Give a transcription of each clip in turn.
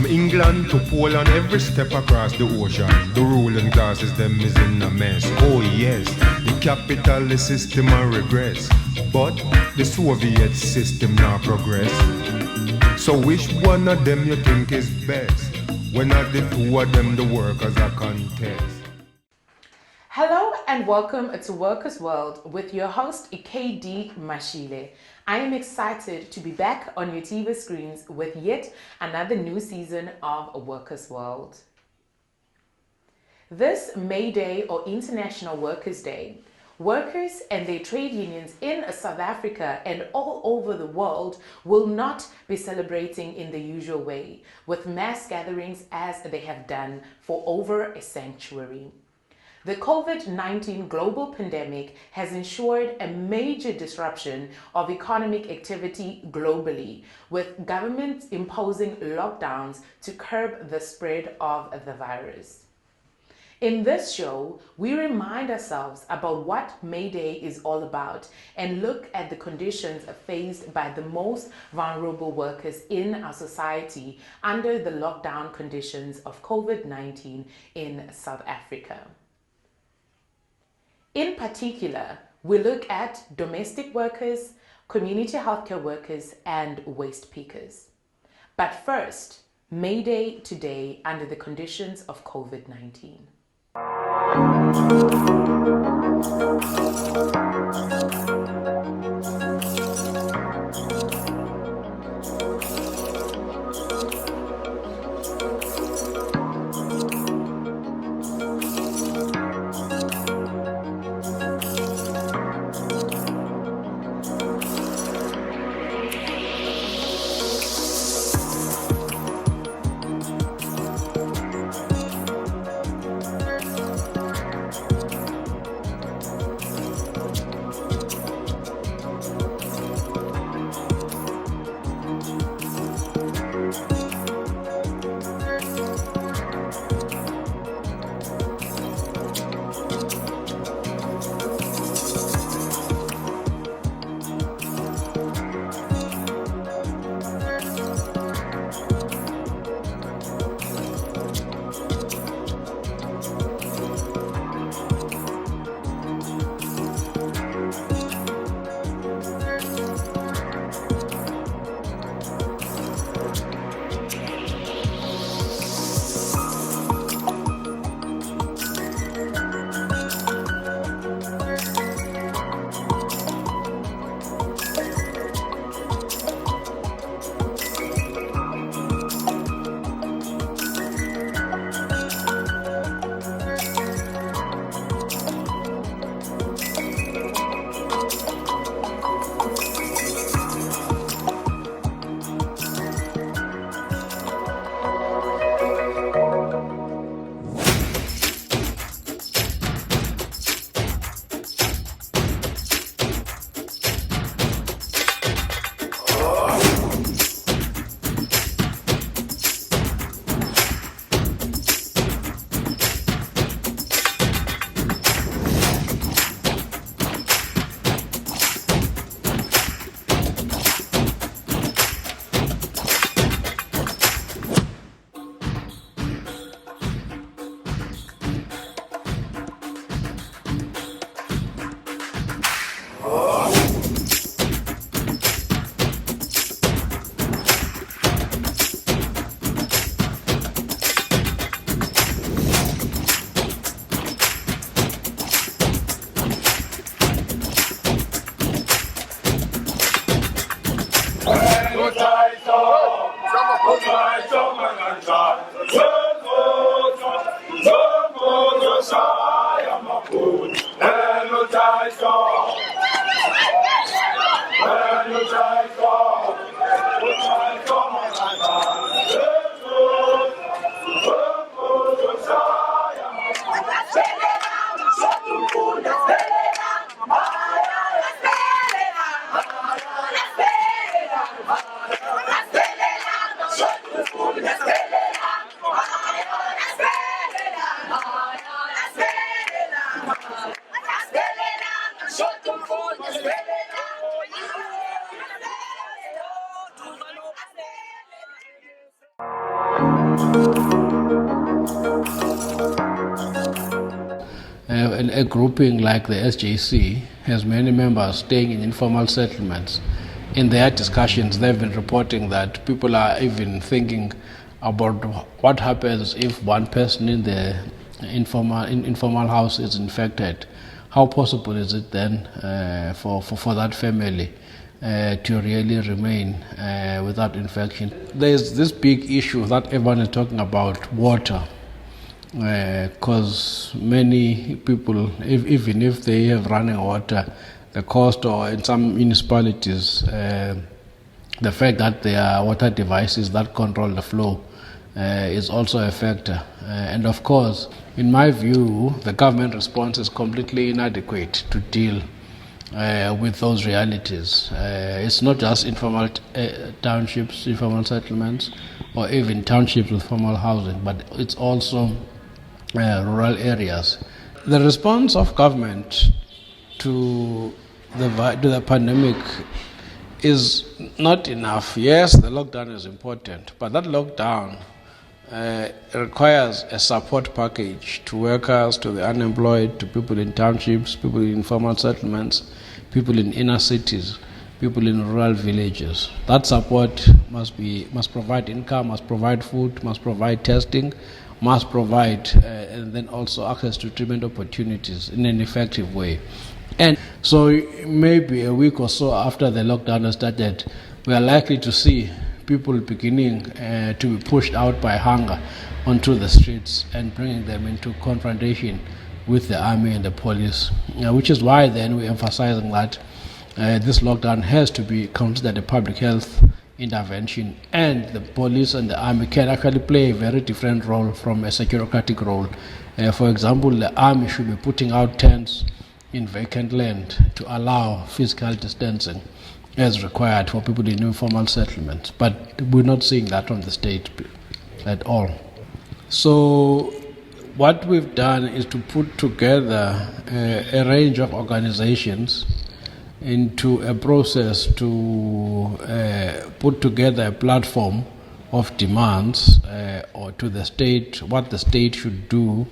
England to Poland, every step across the ocean, the ruling classes them is in a mess. Oh yes, the capitalist system a regress, but the Soviet system now progress. So which one of them you think is best? When are the two of them the workers are contest? Hello and welcome to Workers World with your host KD Mashile. I am excited to be back on your TV screens with yet another new season of Workers World. This Mayday or International Workers' Day, workers and their trade unions in South Africa and all over the world will not be celebrating in the usual way with mass gatherings as they have done for over a century. The COVID-19 global pandemic has ensured a major disruption of economic activity globally, with governments imposing lockdowns to curb the spread of the virus. In this show, we remind ourselves about what Mayday is all about and look at the conditions faced by the most vulnerable workers in our society under the lockdown conditions of COVID-19 in South Africa. In particular, we look at domestic workers, community healthcare workers, and waste pickers. But first, Mayday today under the conditions of COVID-19. a grouping like the SJC has many members staying in informal settlements. In their discussions, they've been reporting that people are even thinking about what happens if one person in the informal house is infected. How possible is it then for that family to really remain without infection? There's this big issue that everyone is talking about, water. Because many people, even if they have running water, the cost, or in some municipalities, the fact that there are water devices that control the flow is also a factor. And of course, in my view, the government response is completely inadequate to deal with those realities. It's not just informal townships, informal settlements, or even townships with formal housing, but it's also rural areas. The response of government to the pandemic is not enough. Yes, the lockdown is important, but that lockdown requires a support package to workers, to the unemployed, to people in townships, people in informal settlements, people in inner cities, people in rural villages. That support must provide income, must provide food, must provide testing, must provide and then also access to treatment opportunities in an effective way. And so maybe a week or so after the lockdown has started, we are likely to see people beginning to be pushed out by hunger onto the streets and bringing them into confrontation with the army and the police, which is why then we're emphasizing that this lockdown has to be considered a public health intervention, and the police and the army can actually play a very different role from a securocratic role. For example, the army should be putting out tents in vacant land to allow physical distancing as required for people in informal settlements, but we're not seeing that from the state at all. So what we've done is to put together a range of organizations into a process to put together a platform of demands or to the state, what the state should do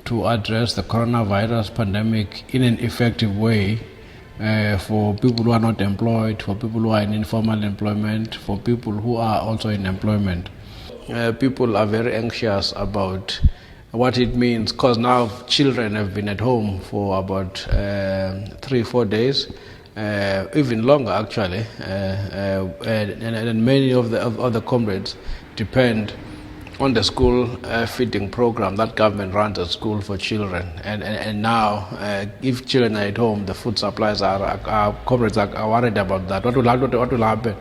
to address the coronavirus pandemic in an effective way for people who are not employed, for people who are in informal employment, for people who are also in employment. People are very anxious about what it means, because now children have been at home for about 3-4 days, even longer actually, and many of the comrades depend on the school feeding program that government runs at school for children, and now if children are at home, the food supplies our comrades are worried about that. What will happen?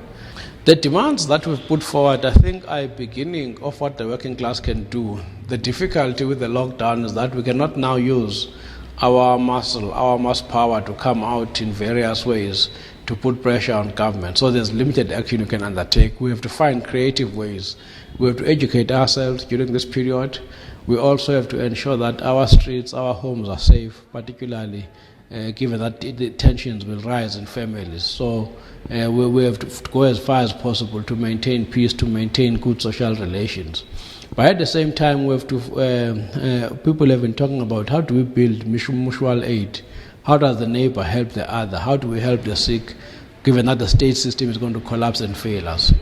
The demands that we've put forward, I think, are a beginning of what the working class can do. The difficulty with the lockdown is that we cannot now use our muscle, our mass power to come out in various ways to put pressure on government. So there's limited action you can undertake. We have to find creative ways. We have to educate ourselves during this period. We also have to ensure that our streets, our homes are safe, particularly given that the tensions will rise in families. So we have to go as far as possible to maintain peace, to maintain good social relations. But at the same time, we have to. People have been talking about how do we build mutual aid? How does the neighbor help the other? How do we help the sick, given that the state system is going to collapse and fail us?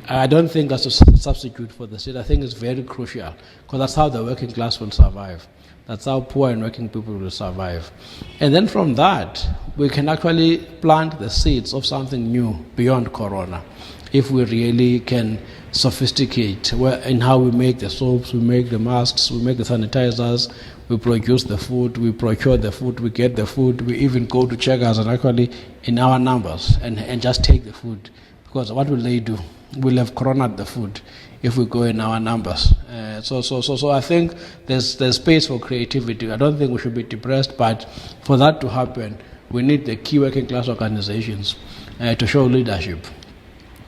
I don't think that's a substitute for the state. I think it's very crucial, because that's how the working class will survive. That's how poor and working people will survive. And then from that, we can actually plant the seeds of something new beyond Corona. If we really can sophisticate in how we make the soaps, we make the masks, we make the sanitizers, we produce the food, we procure the food, we get the food, we even go to checkers and actually in our numbers and just take the food. Because what will they do? We'll have coroned the food if we go in our numbers. So I think there's space for creativity. I don't think we should be depressed, but for that to happen, we need the key working class organizations to show leadership,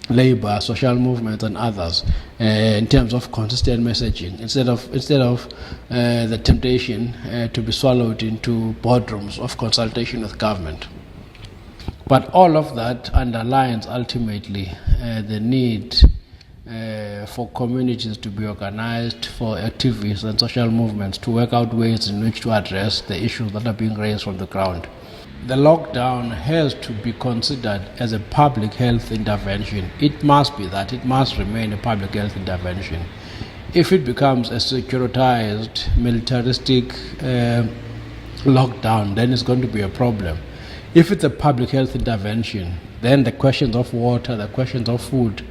labor, social movements, and others in terms of consistent messaging, instead of the temptation to be swallowed into boardrooms of consultation with government. But all of that underlines ultimately the need for communities to be organized, for activists and social movements to work out ways in which to address the issues that are being raised from the ground. The lockdown has to be considered as a public health intervention. It must be that. It must remain a public health intervention. If it becomes a securitized, militaristic lockdown, then it's going to be a problem. If it's a public health intervention, then the questions of water, the questions of food,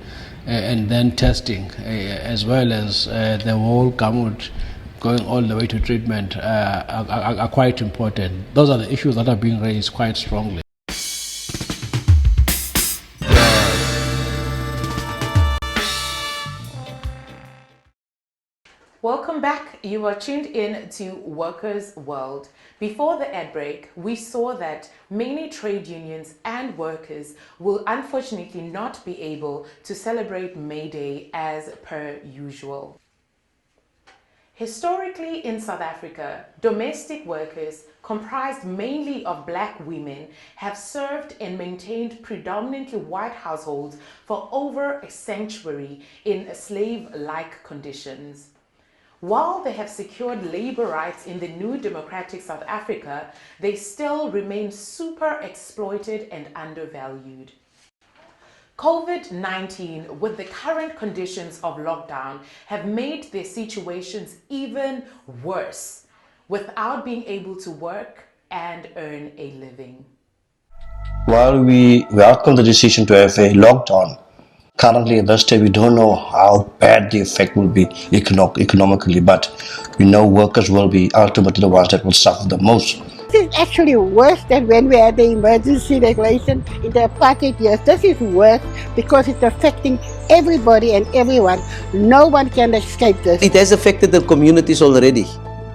and then testing, as well as the whole gamut going all the way to treatment are quite important. Those are the issues that are being raised quite strongly. Welcome back. You are tuned in to Workers' World. Before the ad break, we saw that many trade unions and workers will unfortunately not be able to celebrate Mayday as per usual. Historically in South Africa, domestic workers, comprised mainly of black women, have served and maintained predominantly white households for over a century in slave-like conditions. While they have secured labor rights in the new democratic South Africa, they still remain super exploited and undervalued. COVID-19, with the current conditions of lockdown, have made their situations even worse without being able to work and earn a living. While we welcome the decision to have a lockdown, currently at this stage we don't know how bad the effect will be economically, but we know workers will be ultimately the ones that will suffer the most. This is actually worse than when we had the emergency regulation in the apartheid years. This is worse because it's affecting everybody and everyone. No one can escape this. It has affected the communities already.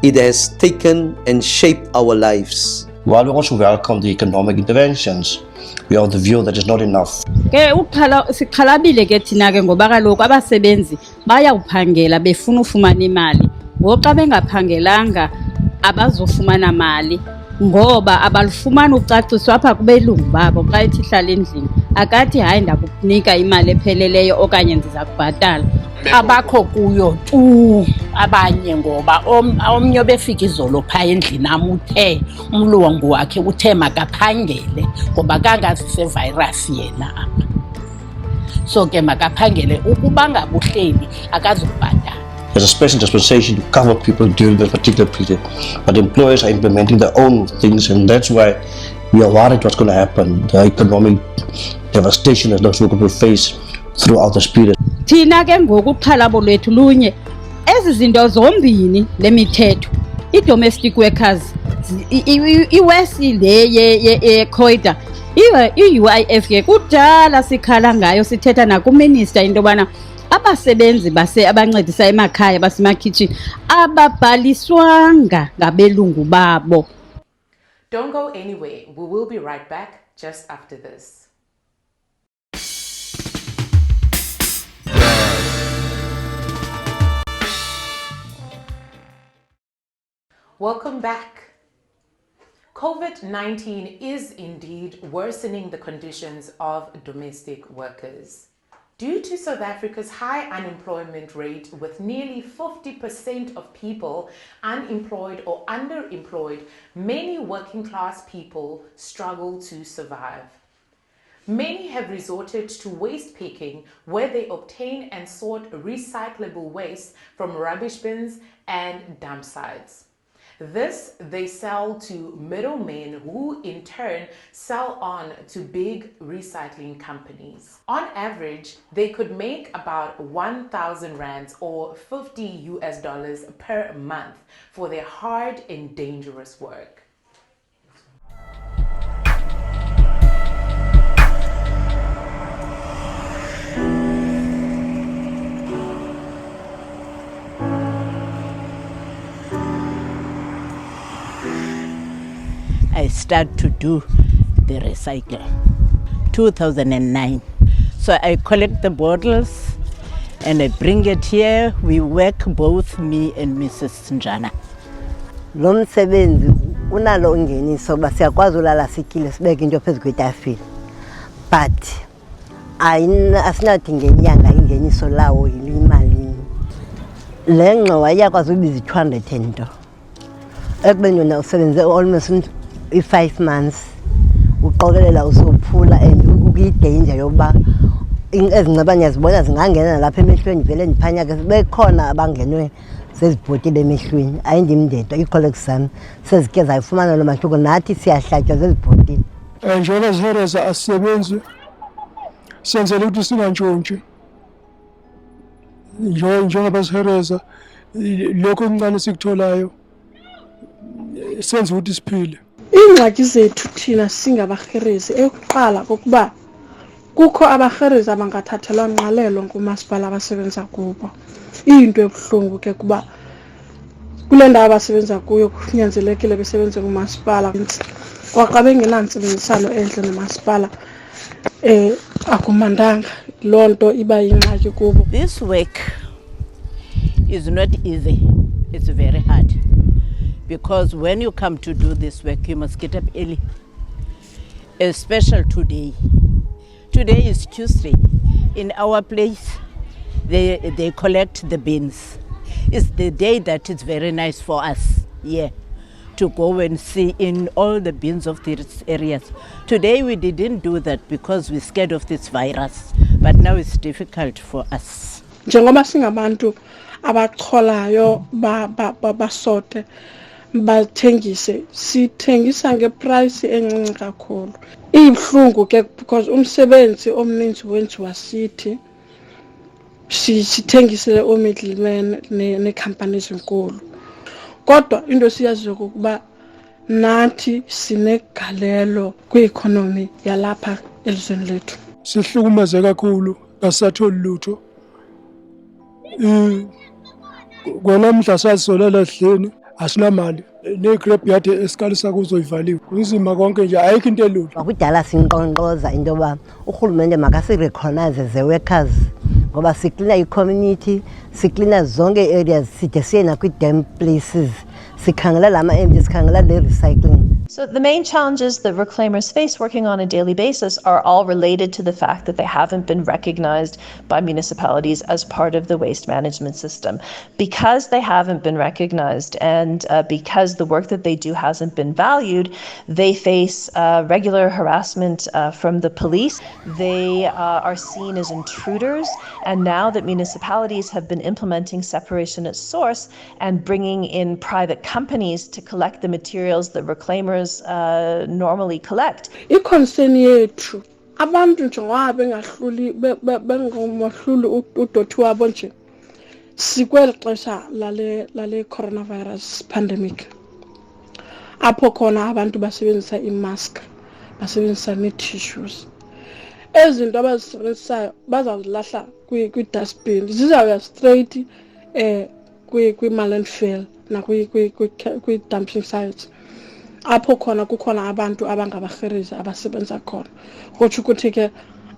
It has taken and shaped our lives. While we also welcome the economic interventions, we are of the view that is not enough. Sikhalabile ke thina ke ngoba kaloku abasebenzi bayawuphangela befuna ufumana imali. Ngoxa bengaphangelanga abazofumana mali ngoba abalufumana ucaciso apha kubelungu babo xa ethi hlala endlini akathi hayi ndakunika imali epheleleyo okanye ndiza kubhatala. Abakho kuyo tu abanye ngoba omnye obefika izolo pha endlini amuthe umlungu wakhe uthe makaphangele ngoba kangazise virus yena apha. So ke makaphangele ukuba ngabuhleli akazubhatala. There's a special dispensation to cover people during this particular period, but employers are implementing their own things, and that's why we are worried what's going to happen, the economic devastation that those workers will face throughout this period. Thina ke ngoku uxhalabo lwethu lunye ezi zinto zombini lemithetho i-domestic workers iwesi le ye-COIDA i-UIF ke kudala sikhala ngayo sithetha nakuminister into yobana abasebenzi abancedisa emakhaya basemakhitshini ababhaliswanga ngabelungu babo. Don't go anywhere. We will be right back just after this. Welcome back. COVID-19 is indeed worsening the conditions of domestic workers. Due to South Africa's high unemployment rate, with nearly 50% of people unemployed or underemployed, many working class people struggle to survive. Many have resorted to waste picking, where they obtain and sort recyclable waste from rubbish bins and dump sites. This they sell to middlemen who in turn sell on to big recycling companies. On average, they could make about 1,000 rands or $50 per month for their hard and dangerous work. I start to do the recycle 2009. So I collect the bottles and I bring it here. We work, both me and Mrs. Njana. Lo msebenzi unalo ngeniso ba siyakwazi ulala sikile sibeke into phezu kwetafile. But asinathi ngenyanga ingeniso lawo yimalini. Le ngxowa iyakwazi ubiza 200 nto ekubeni yona usebenze almost i-5 months uqokelela usophula and ukuyidanger yokuba ezincebane yazibona zingangena lapha emehlweni vele ndiphanyake bekhona abangenwe zezibhotile emehlweni ayindimndedwa ii-colleagues zami sezike zayifumana lo mahluko nathi siyahlatywa zezibhotile. Njengoba zihereza asisebenzi senzele ukuthi singantshontshi njengoba sihereza lokho okuncane sikutholayo senze ukuthi siphile. Iingxaki zethu thina singabaherezi eyokuqala kokuba kukho abaherezi abangathathelwa ngqalelo ngumasipala abasebenza kubo. Into ebuhlungu ke kuba kule ndawo abasebenza kuyo kunyanzelekile besebenze ngumasipala kwaxa bengenantsebenzisano entle nomasipala akumandanga loo nto iba yingxaki kubo. This work is not easy, it's very hard, because when you come to do this work you must get up early, especially today. Today is Tuesday. In our place they collect the bins. It's the day that it's very nice for us to go and see in all the bins of these areas. Today we didn't do that because we're scared of this virus, but now it's difficult for us. Njengoba singabantu abacholayo basote bathengise sithengisa ngeprice encinci kakhulu. Ibuhlungu ke because umsebenzi omninzi wenziwa sithi sithengisele omiddlemen ne-companies ezinkulu. Kodwa into siyaziyo ukuba nathi sinegalelo kwi-economy yalapha elizweni lethu. Sihlukumeze kakhulu kasatholi lutho. Kwanamhla sazisolela edleni asinamali ne-grab yard esikalisa kuzo ivaliwe. Kunzima konke nje ayikho into elula. Kudala sinqonqoza into yoba urhulumente makasirecognize ze-workers ngoba siklina i-community, siklina zonke ii-areas side siye nakwi-damp places sikhangela lama-empty sikhangela le-recycling. So the main challenges that reclaimers face working on a daily basis are all related to the fact that they haven't been recognized by municipalities as part of the waste management system. Because they haven't been recognized and because the work that they do hasn't been valued, they face regular harassment from the police. They are seen as intruders, and now that municipalities have been implementing separation at source and bringing in private companies to collect the materials that reclaimers normally collect. I-concern yethu abantu njengoba bengahluli bengomahluli udoti wabo nje sikweli xesha lale coronavirus pandemic apho khona abantu basebenzisa imask basebenzisa nee-tissues. Ezinto abazisebenzisayo bazawuzilahla kwi-dustbin zizawuya straight kwi-landfill nakwi-dumping sites apho khona kukhona abantu abangabaherezi abasebenza khona kutsho ukuthi ke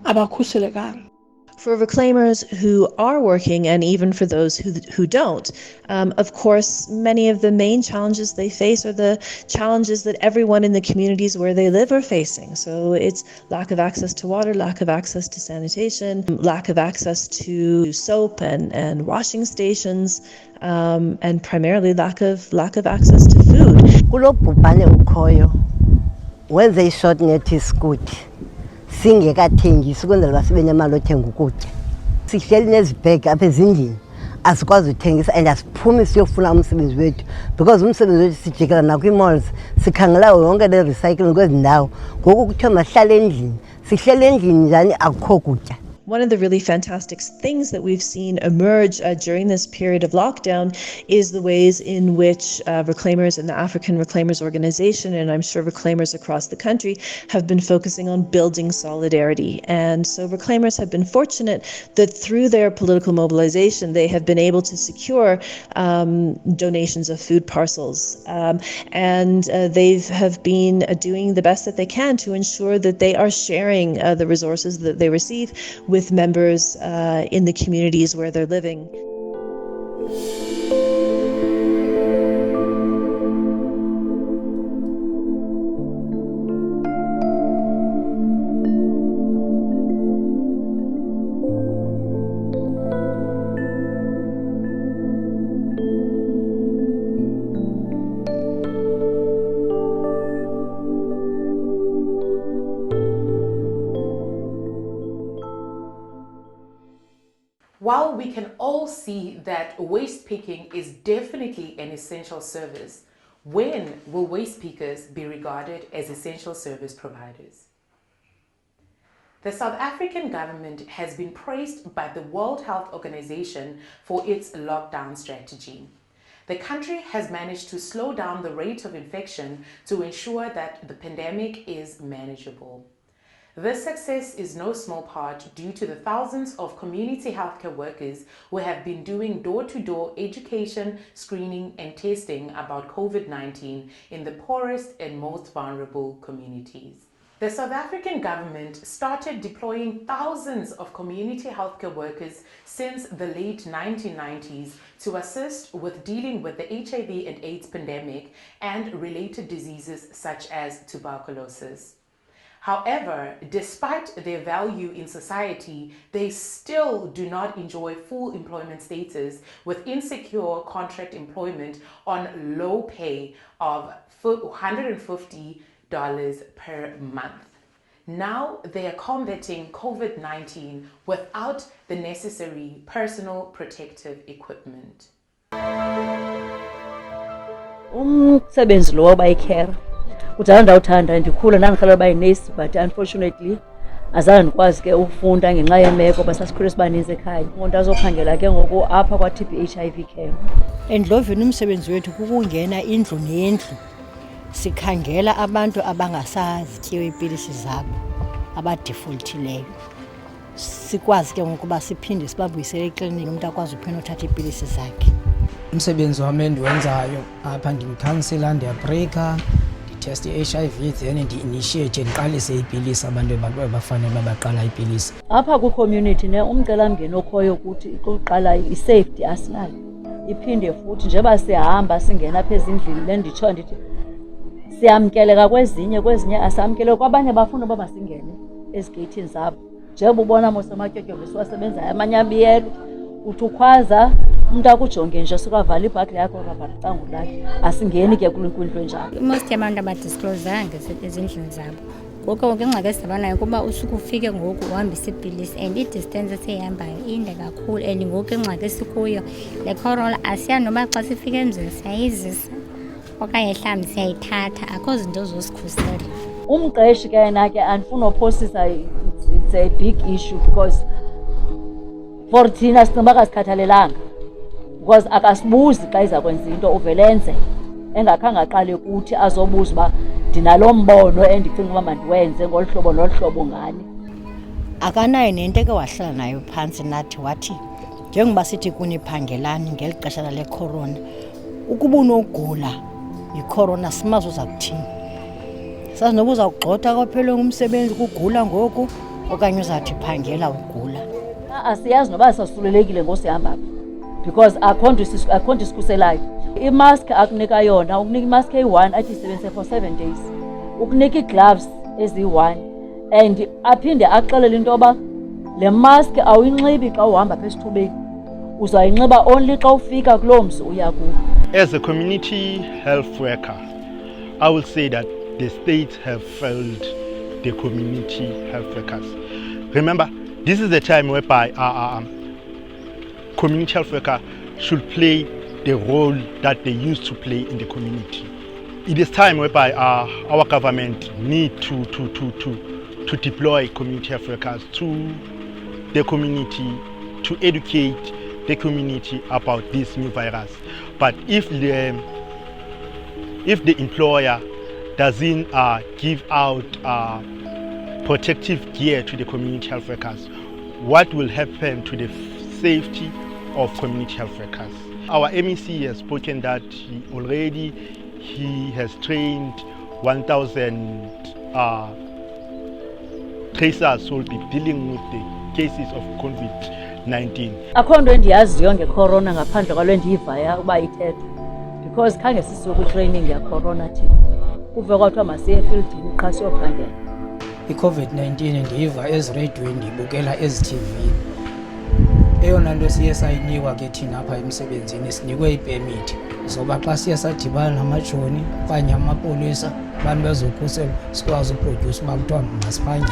abakhuselekanga. For reclaimers who are working, and even for those who don't, of course, many of the main challenges they face are the challenges that everyone in the communities where they live are facing. So it's lack of access to water, lack of access to sanitation, lack of access to soap and washing stations, and primarily lack of access to food. Kulo bhubhane ukhoyo wenze i-short notice kuthi singekathengisi ukwenzela uba sibe nemali othenga ukutya. Sihleli nezibhegi apha ezindlini asikwazi uthengisa and asiphumi siyofuna umsebenzi wethu because umsebenzi wethu sijikela nakwi-malls sikhangela yonke le recycling kwezi ndawo. Ngoku kuthiwa mahlale endlini sihlele endlini njani akukho kutya. One of the really fantastic things that we've seen emerge during this period of lockdown is the ways in which reclaimers and the African Reclaimers Organization, and I'm sure reclaimers across the country, have been focusing on building solidarity. And so reclaimers have been fortunate that through their political mobilization, they have been able to secure donations of food parcels. And they have been doing the best that they can to ensure that they are sharing the resources that they receive with members in the communities where they're living. While we can all see that waste picking is definitely an essential service, when will waste pickers be regarded as essential service providers? The South African government has been praised by the World Health Organization for its lockdown strategy. The country has managed to slow down the rate of infection to ensure that the pandemic is manageable. This success is no small part due to the thousands of community healthcare workers who have been doing door-to-door education, screening, and testing about COVID-19 in the poorest and most vulnerable communities. The South African government started deploying thousands of community healthcare workers since the late 1990s to assist with dealing with the HIV and AIDS pandemic and related diseases such as tuberculosis. However, despite their value in society, they still do not enjoy full employment status with insecure contract employment on low pay of $150 per month. Now they are combating COVID-19 without the necessary personal protective equipment. Umsebenzi lo wabayikhera kudala ndawuthanda ndikhula ndandihlala bayinesi, but unfortunately azange ndikwazi ke ukufunda ngenxa yemeko basasikhule sibaninzi ekhaya. Umuntu azokhangela ke ngoku apha kwa-TB-HIV care. Endlovini umsebenzi wethu kukungena indlu nendlu sikhangela abantu abangasazityiyo iipilisi zabo abadifolthileyo. Sikwazi ke ngokuba siphinde sibabuyisele ekliniki umuntu akwazi uphinde uthatha iipilisi zakhe. Umsebenzi wami endiwenzayo apha ndimkhansela, ndiyabhreyikha, nditheste i-HIV, then ndi-initiate ndiqalise iipilisi abantu bafanele baqala iipilisi. Apha kwi-community umcelamngeni okhoyo ukuthi okokuqala i-safety asinayo. Iphinde futhi njengoba sihamba singena apha ezindlini le nditsho ndithi siyamkeleka kwezinye asamkeleka kwabanye bafuna uba masingene ezigeyithini zabo. Njengoba ubona mosamatyotyombe siwasebenzayo amanye abiyelo uthi ukhwaza umuntu akujonge nje sukavala ibhakile yakho ukavala icango lakhe, asingeni ke kwindlu enjalo. Most yabantu abadisclosanga ezindlini zabo. Ngoko ingxaki esibanayo kuba usuku ufike ngoku uhambisa ipilisi and i-distance esiyihambayo inde kakhulu, and ngoku ingxaki esikuyo le corona asiya noba xa sifika emzini siyayizisa okanye mhlawumbi siyayithatha, akho zinto zosikhusela. Umqeshi ke yena ke andifuna uphosisa, it's a big issue because for thina sicinga uba kasikhathalelanga because akasibuzi xa iza kwenza into uvelenze engakhange aqale kuthi azobuza uba ndinalo mbono endicinga uba mandiwenze ngolu hlobo nolu hlobo ngani. Akanayo nento eke wahlala nayo phantsi nathi wathi njengoba sithi kuniphangelani ngeli xesha lale corona, ukuba unogula yicorona simazi uza kuthini. Sazi noba uzawugxotha kwaphela ngumsebenzi kugula ngoku okanye uzawuthi phangela ugula. Asiyazi noba sasulelekile ngosihamba because akho nto isikhuselayo. Imask akunika yona, ukunika imask eyi-1 athi isebenzise for 7 days, ukunika ii-gloves eziyi-1 and aphinde axelele into yoba le mask awuyinxibi xa uhamba apha esithubeni, uzayinxiba only xa ufika kuloo mzi uya kuwo. As a community health worker, I will say that the state have failed the community health workers. Remember, this is the time whereby community health worker should play the role that they used to play in the community. It is time whereby our government need to deploy community health workers to the community to educate the community about this new virus. But if the employer doesn't give out protective gear to the community health workers, what will happen to the safety of community health workers? Our MEC has spoken that he has trained 1,000 tracers who will be dealing with the cases of COVID-19. Akho nto endiyaziyo ngecorona ngaphandle kwalo endiyivayo uba ithethwa because khange sisiwe kwitraining yecorona thina. Kuve kwathiwa masiye efieldini qha siyophangela. I-COVID-19 ndiyiva ezireyidweni, ndiyibukela ezithivini. Eyona nto siye sayinikwa ke thina apha emsebenzini sinikwe ipemithi zoba xa siye sadibana namajoni okanye amapolisa abantu bezokhusela sikwazi uproduce uba kuthiwa masiphangele.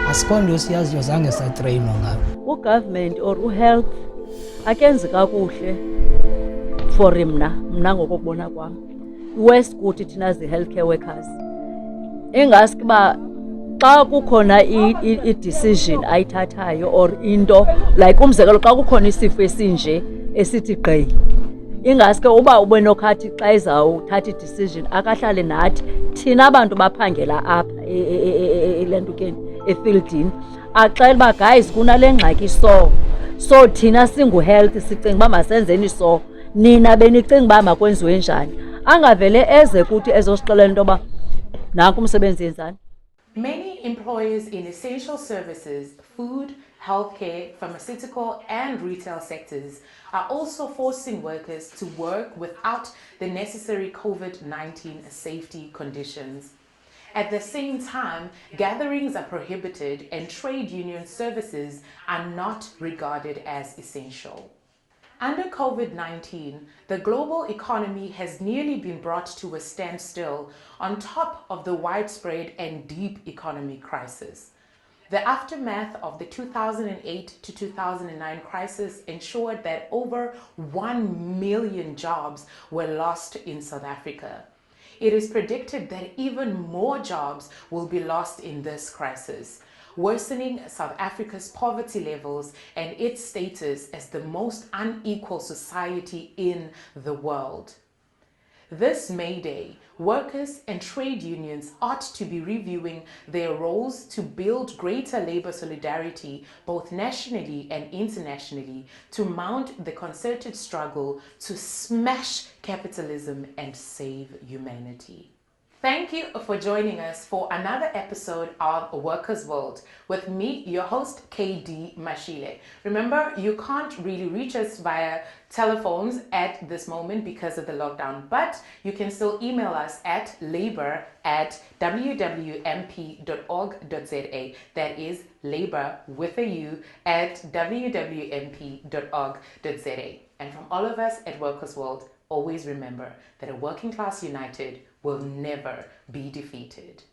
Asikho nto siyaziyo, zange satreyinwa ngabo. Ugovernment or uhealth akenzi kakuhle for mna ngokokubona kwam. West kuthi thina zi-healthcare workers ingaske uba xa kukhona i-decision ayithathayo or into like umzekelo xa kukhona isifo esinje esithi gqi, ingaske uba ubenokhathi xa izawuthatha i-decision akahlale nathi thina abantu baphangela apha elentukeni efieldini axela uba guys kunale ngxaki so thina singu-health sicinga uba masenzeni so nina benicinga uba makwenziwe njani, angavele eze kuthi ezosixelela into yoba nanku umsebenzi yenzani. Many employers in essential services, food, healthcare, pharmaceutical, and retail sectors are also forcing workers to work without the necessary COVID-19 safety conditions. At the same time, gatherings are prohibited and trade union services are not regarded as essential. Under COVID-19, the global economy has nearly been brought to a standstill on top of the widespread and deep economic crisis. The aftermath of the 2008 to 2009 crisis ensured that over 1 million jobs were lost in South Africa. It is predicted that even more jobs will be lost in this crisis, worsening South Africa's poverty levels and its status as the most unequal society in the world. This Mayday, workers and trade unions ought to be reviewing their roles to build greater labor solidarity both nationally and internationally to mount the concerted struggle to smash capitalism and save humanity. Thank you for joining us for another episode of Workers' World with me, your host, KD Mashile. Remember, you can't really reach us via telephones at this moment because of the lockdown, but you can still email us at labor@wwmp.org.za. That is labor with a U at wwmp.org.za. And from all of us at Workers' World, always remember that a working class united will never be defeated.